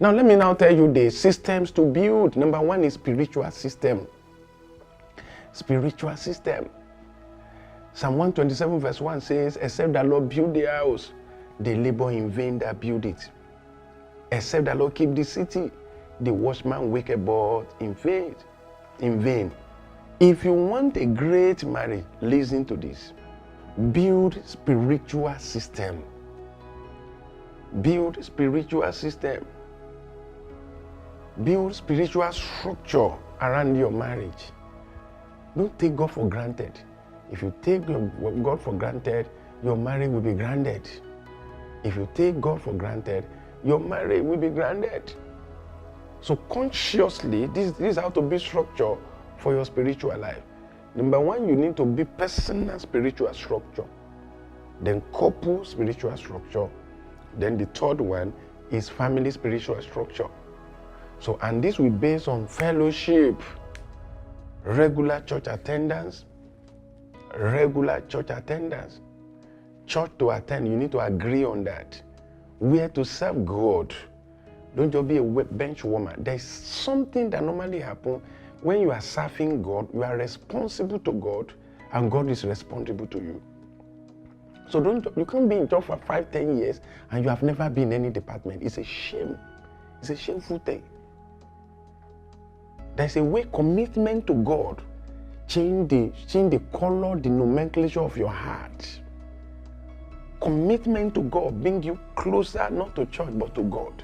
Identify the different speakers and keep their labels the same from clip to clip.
Speaker 1: Now, let me now tell you the systems to build. Number one is spiritual system. Spiritual system. Psalm 127 verse 1 says, except the Lord build the house, they labor in vain that build it. Except the Lord keep the city, the watchman wake abroad in vain. In vain. If you want a great marriage, listen to this. Build spiritual system. Build spiritual system. Build spiritual structure around your marriage. Don't take God for granted. If you take God for granted, your marriage will be grounded. If you take God for granted, your marriage will be grounded. So consciously, this is how to build structure for your spiritual life. Number one, you need to be personal spiritual structure. Then couple spiritual structure. Then the third one is family spiritual structure. So, and this will be based on fellowship, regular church attendance, church to attend. You need to agree on that. Where to serve God. Don't just be a bench woman. There's something that normally happens when you are serving God. You are responsible to God, and God is responsible to you. So you can't be in church for 5-10 years and you have never been in any department. It's a shame. It's a shameful thing. There's a way commitment to God change the color, the nomenclature of your heart. Commitment to God bring you closer, not to church, but to God.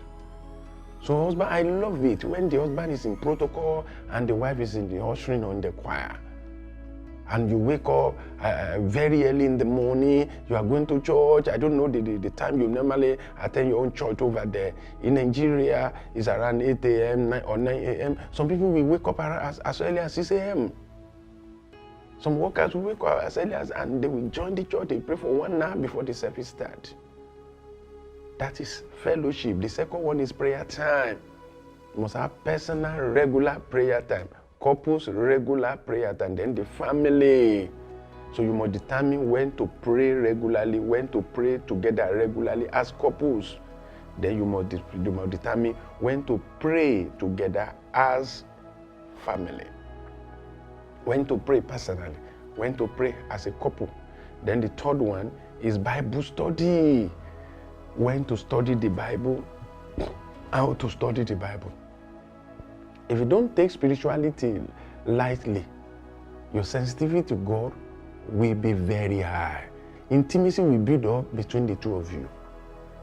Speaker 1: So husband, I love it when the husband is in protocol and the wife is in the ushering or in the choir. And you wake up very early in the morning, you are going to church. I don't know the time you normally attend your own church over there. In Nigeria, it's around 8 a.m. or 9 a.m. Some people will wake up as early as 6 a.m. Some workers will wake up as early as, and they will join the church. They pray for 1 hour before the service starts. That is fellowship. The second one is prayer time. You must have personal, regular prayer time. Couples, regular prayer time. Then the family. So you must determine when to pray regularly, when to pray together regularly as couples. Then you must determine when to pray together as family. When to pray personally, when to pray as a couple. Then the third one is Bible study. When to study the Bible, how to study the Bible. If you don't take spirituality lightly, your sensitivity to God will be very high. Intimacy will build up between the two of you.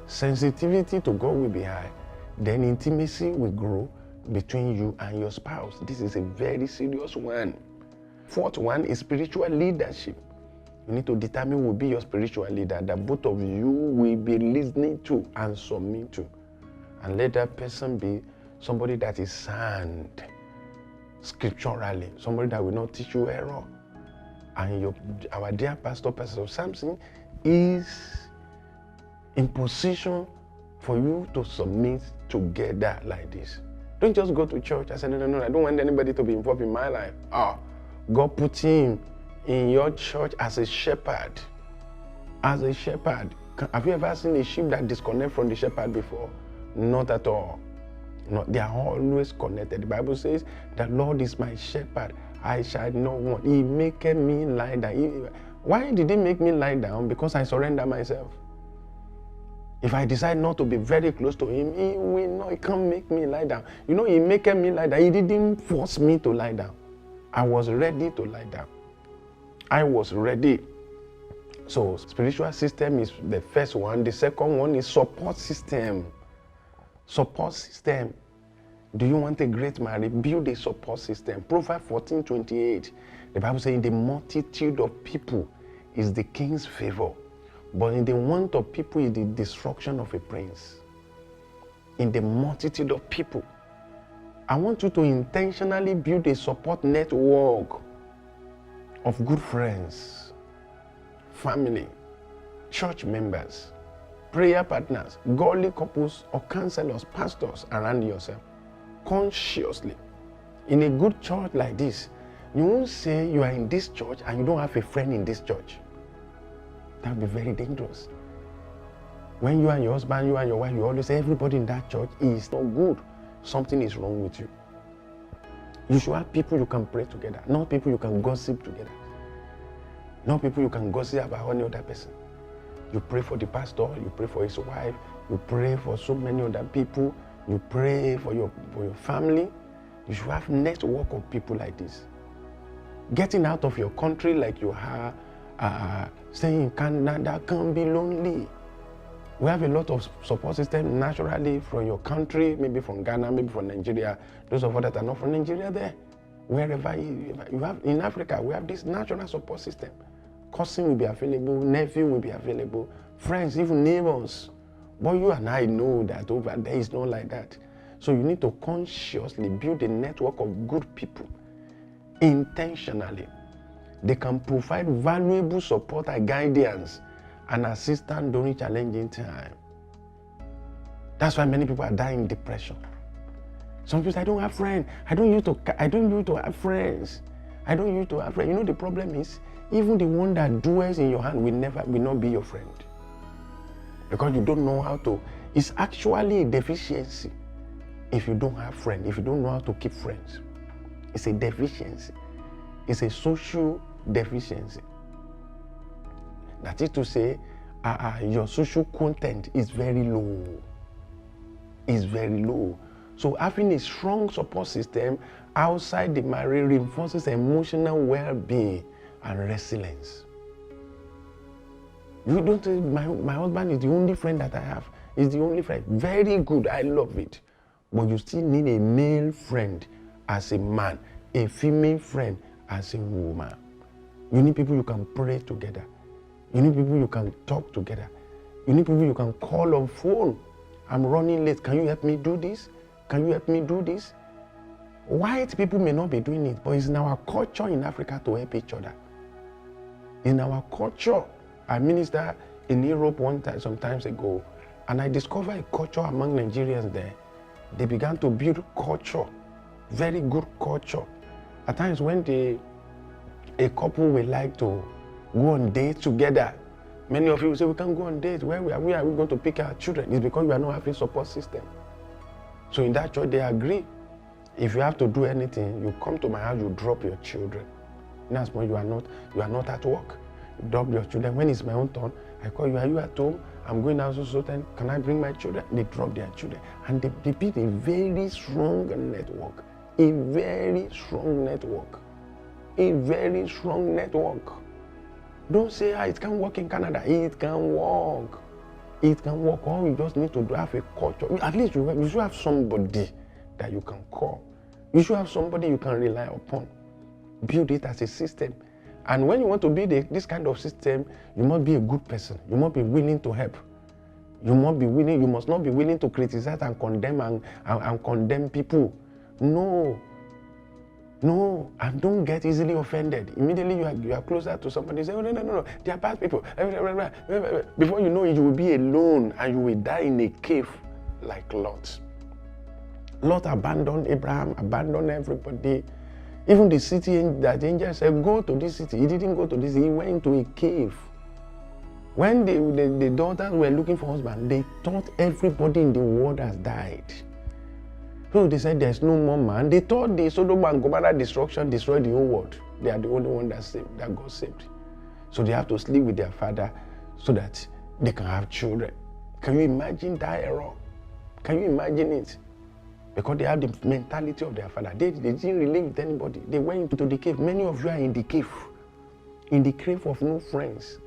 Speaker 1: Sensitivity to God will be high. Then intimacy will grow between you and your spouse. This is a very serious one. Fourth one is spiritual leadership. You need to determine who will be your spiritual leader that both of you will be listening to and submit to. And let that person be somebody that is sound scripturally, somebody that will not teach you error. And our dear Pastor Samson is in position for you to submit together like this. Don't just go to church and say, no, I don't want anybody to be involved in my life. God put him in your church as a shepherd. As a shepherd. Have you ever seen a sheep that disconnect from the shepherd before? Not at all. No, they are always connected. The Bible says, the Lord is my shepherd, I shall not want. He maketh me lie down. Why did he make me lie down? Because I surrender myself. If I decide not to be very close to him, he can't make me lie down. You know, he maketh me lie down. He didn't force me to lie down. I was ready to lie down. I was ready. So spiritual system is the first one. The second one is support system. Support system. Do you want a great marriage? Build a support system. Proverbs 14:28. The Bible says, in the multitude of people is the king's favor, but in the want of people is the destruction of a prince. In the multitude of people. I want you to intentionally build a support network of good friends, family, church members, prayer partners, godly couples or counselors, pastors around yourself. Consciously. In a good church like this, you won't say you are in this church and you don't have a friend in this church. That would be very dangerous. When you and your husband, you and your wife, you always say everybody in that church is not good. Something is wrong with you. You should have people you can pray together, not people you can gossip together. Not people you can gossip about any other person. You pray for the pastor, you pray for his wife, you pray for so many other people, you pray for your family. You should have a network of people like this. Getting out of your country like you are, staying in Canada can be lonely. We have a lot of support system naturally from your country, maybe from Ghana, maybe from Nigeria. Those of us that are not from Nigeria there. Wherever you have, in Africa, we have this natural support system. Cousin will be available, nephew will be available, friends, even neighbors. But you and I know that over there is not like that. So you need to consciously build a network of good people, intentionally. They can provide valuable support and guidance and assistance during challenging time. That's why many people are dying in depression. Some people say, I don't have friends. I don't used to have friends. I don't used to have friends. You know the problem is, even the one that dwells in your hand will not be your friend. Because you don't know how to. It's actually a deficiency if you don't have friends, if you don't know how to keep friends. It's a deficiency. It's a social deficiency. That is to say, your social content is very low. It's very low. So having a strong support system outside the marriage reinforces emotional well-being and resilience. You don't say, my husband is the only friend that I have. He's the only friend. Very good, I love it. But you still need a male friend as a man, a female friend as a woman. You need people you can pray together. You need people you can talk together. You need people you can call on phone. I'm running late. Can you help me do this? Can you help me do this? White people may not be doing it, but it's in our culture in Africa to help each other. In our culture. I ministered in Europe some time ago, and I discovered a culture among Nigerians there. They began to build culture, very good culture. At times when a couple would like to go on dates together, many of you say, we can go on dates. Where are we going to pick our children? It's because we are not having support system. So in that church, they agree. If you have to do anything, you come to my house, you drop your children. That's when you are not at work. You drop your children. When it's my own turn, I call you, are you at home? I'm going out so then, can I bring my children? They drop their children. And they build a very strong network. A very strong network. A very strong network. Don't say, it can't work in Canada. It can work. It can work. All you just need to do have a culture. At least you should have somebody that you can call. You should have somebody you can rely upon. Build it as a system. And when you want to build this kind of system, you must be a good person. You must be willing to help. You must not be willing to criticize and condemn and condemn people. No, and don't get easily offended. Immediately you are closer to somebody, you say, oh, no, they are bad people. Before you know it, you will be alone and you will die in a cave like Lot. Lot abandoned Abraham, abandoned everybody. Even the city that the angel said, go to this city. He didn't go to this city, he went to a cave. When the daughters were looking for husband, they thought everybody in the world has died. So they said there's no more man. They thought the Sodom and Gomorrah destruction destroyed the whole world. They are the only one that got saved. So they have to sleep with their father so that they can have children. Can you imagine that error? Can you imagine it? Because they have the mentality of their father. They didn't relate with anybody. They went into the cave. Many of you are in the cave of no friends.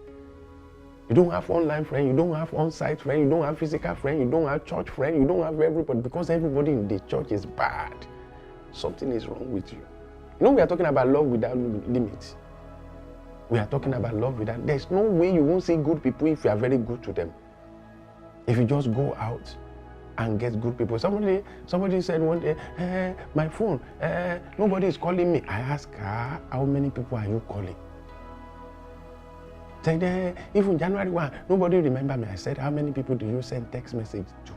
Speaker 1: You don't have online friends, you don't have on-site friends, you don't have physical friends, you don't have church friends, you don't have everybody, because everybody in the church is bad. Something is wrong with you. You know, we are talking about love without limits. We are talking about love without, there's no way you won't see good people if you are very good to them. If you just go out and get good people. Somebody said one day, my phone, nobody is calling me. I asked her, how many people are you calling? Said, even January 1, nobody remember me. I said, how many people do you send text message to?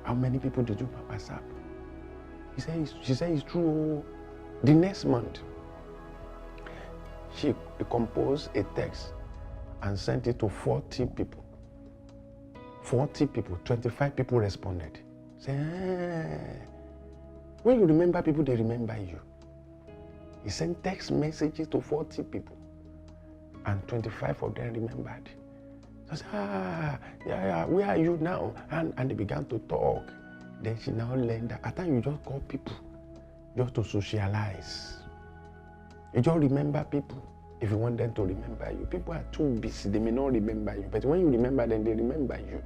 Speaker 1: How many people did you WhatsApp? She said, it's true. The next month, she composed a text and sent it to 40 people. 40 people, 25 people responded. Say, when you remember people, they remember you. He sent text messages to 40 people, and 25 of them remembered. So I said, yeah, where are you now? And they began to talk. Then she now learned that at times you just call people just to socialize. You just remember people if you want them to remember you. People are too busy, they may not remember you. But when you remember them, they remember you.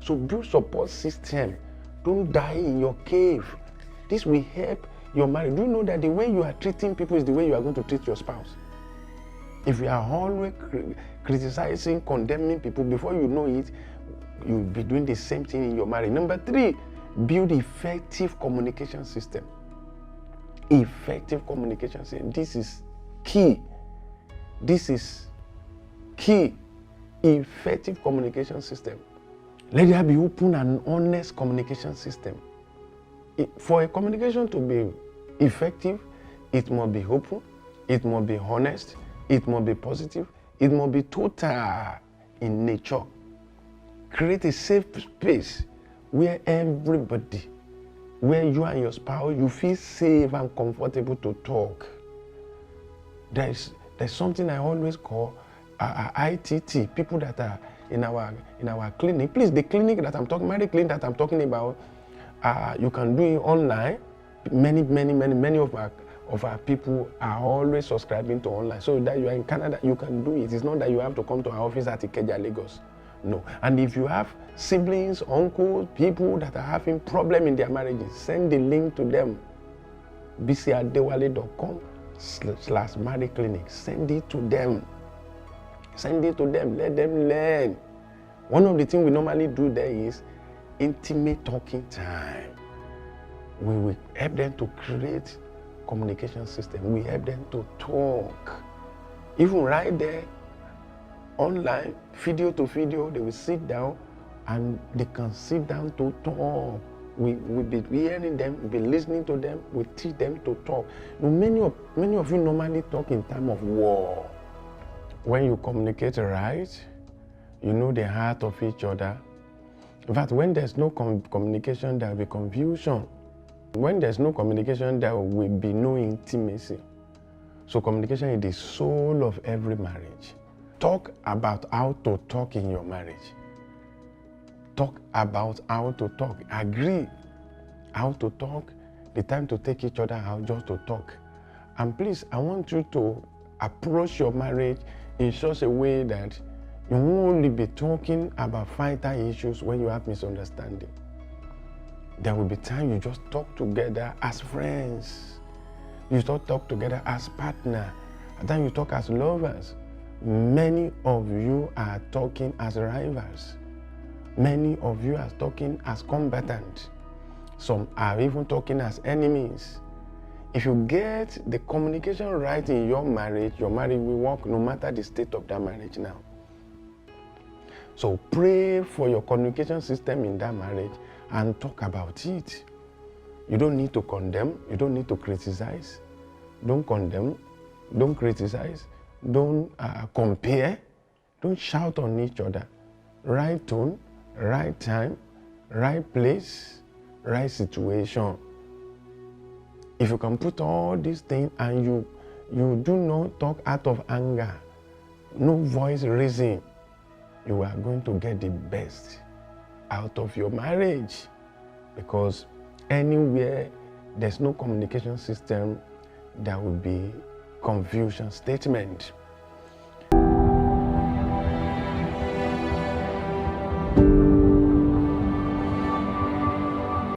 Speaker 1: So build support system. Don't die in your cave. This will help your marriage. Do you know that the way you are treating people is the way you are going to treat your spouse? If you are always criticizing, condemning people, before you know it, you'll be doing the same thing in your marriage. Number 3, build effective communication system. Effective communication system. This is key. This is key. Effective communication system. Let there be open and honest communication system. For a communication to be effective, it must be open, it must be honest, it must be positive, it must be total in nature. Create a safe space where everybody, where you and your spouse, you feel safe and comfortable to talk. There's something I always call ITT, people that are in our clinic. Please, the clinic that I'm talking, marriage clinic that I'm talking about, you can do it online. Many of our people are always subscribing to online. So that you are in Canada, you can do it. It's not that you have to come to our office at Ikeja, Lagos. No. And if you have siblings, uncles, people that are having problem in their marriages, send the link to them. bisiadewale.com/marriage clinic. Send it to them. Send it to them. Let them learn. One of the things we normally do there is intimate talking time. We will help them to create communication system. We help them to talk. Even right there, online, video to video, they will sit down and they can sit down to talk. We will be hearing them, we'll be listening to them, we teach them to talk. Now, many of you normally talk in time of war. When you communicate right, you know the heart of each other. In fact, when there's no communication, there will be confusion. When there's no communication, there will be no intimacy. So communication is the soul of every marriage. Talk about how to talk in your marriage. Talk about how to talk. Agree how to talk, the time to take each other out just to talk. And please, I want you to approach your marriage in such a way that you won't only be talking about vital issues when you have misunderstanding. There will be time you just talk together as friends. You don't talk together as partners. And then you talk as lovers. Many of you are talking as rivals. Many of you are talking as combatants. Some are even talking as enemies. If you get the communication right in your marriage will work no matter the state of that marriage now. So pray for your communication system in that marriage and talk about it. You don't need to condemn. You don't need to criticize. Don't condemn. Don't criticize. Don't compare. Don't shout on each other. Right tone, right time, right place, right situation. If you can put all these things and you do not talk out of anger, no voice raising, you are going to get the best out of your marriage. Because anywhere there's no communication system, there will be confusion statement.